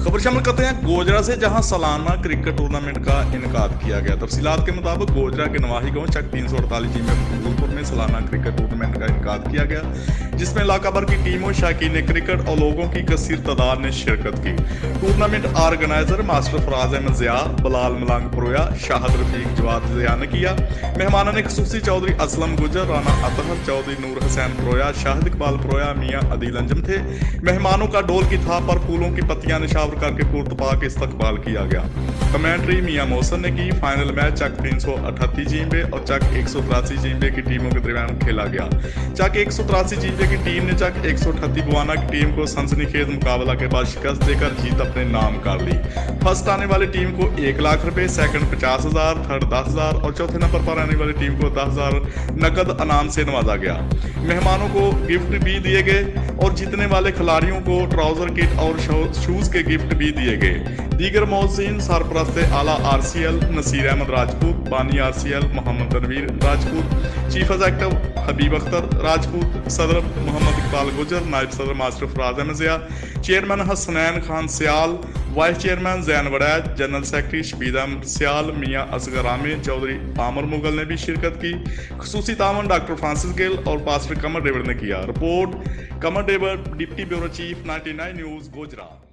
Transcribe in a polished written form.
खबर शामिल करते हैं गोजरा से, जहां सालाना क्रिकेट टूर्नामेंट का इनकाद किया गया। तफसीलात के मुताबिक गोजरा के नवाही गांव चक 348 जी में फूलपुर में सालाना क्रिकेट टूर्नामेंट का इनकाद किया गया, जिसमें इलाका भर की टीमों, शाकीन क्रिकेट और लोगों की कसीर तादाद ने शिरकत की। Tournament organiser master Faraz Ahmed Zia, Bilal Malang प्रोया, Shahid Rafiq Jawad Zia ने किया। मेहमानों ने खसूसी चौधरी असलम गुजर, राना अतहर चौधरी, नूर हुसैन प्रोया, शाहिद इकबाल प्रोया, मियाँ अदील अंजम थे। मेहमानों का डोल की थाप पर फूलों की पत्तियां निशावर करके पुरतपाक इस्तकबाल किया गया। कमेंट्री मियां मोहसन ने की। फाइनल मैच चक 338 जींबे और चक 183 जींबे की टीमों के दरमियान खेला गया। चक 183 जींबे की टीम ने चक 138 बुआना की टीम को सनसनीखेज मुकाबला के बाद शिकस्त देकर जीत अपने नाम कर ली। फर्स्ट आने वाली टीम को 1 लाख रुपए, सेकंड 50,000, थर्ड 10,000 और चौथे नंबर पर आने वाली टीम को 10,000 नकद अनाम से नवाजा गया। मेहमानों को गिफ्ट भी दिए गए और जीतने वाले खिलाड़ियों को ट्राउजर किट और शूज के गिफ्ट भी दिए गए। दीगर मौज़ीन सरपरस्त आला RCL नसीर अहमद राजपूत, बानी RCL Mohammad Tanveer Rajput, chief executive Habib Akhtar Rajput, सदर मोहम्मद इकबाल गुजर, नायब सदर master Faraz Ahmed Zia, chairman Hasnain Khan Sial, vice chairman Zain वड़ैद, जनरल सेक्रेटरी शबीद अहमद सियाल, मियाँ असगर आमिर चौधरी, आमर मुगल ने भी शिरकत की। खसूसी तावन डॉक्टर फ्रांसिस गिल और पास्टर कमर डेविड ने किया। Report Qamar David, deputy bureau chief, 99 news, Gujarat.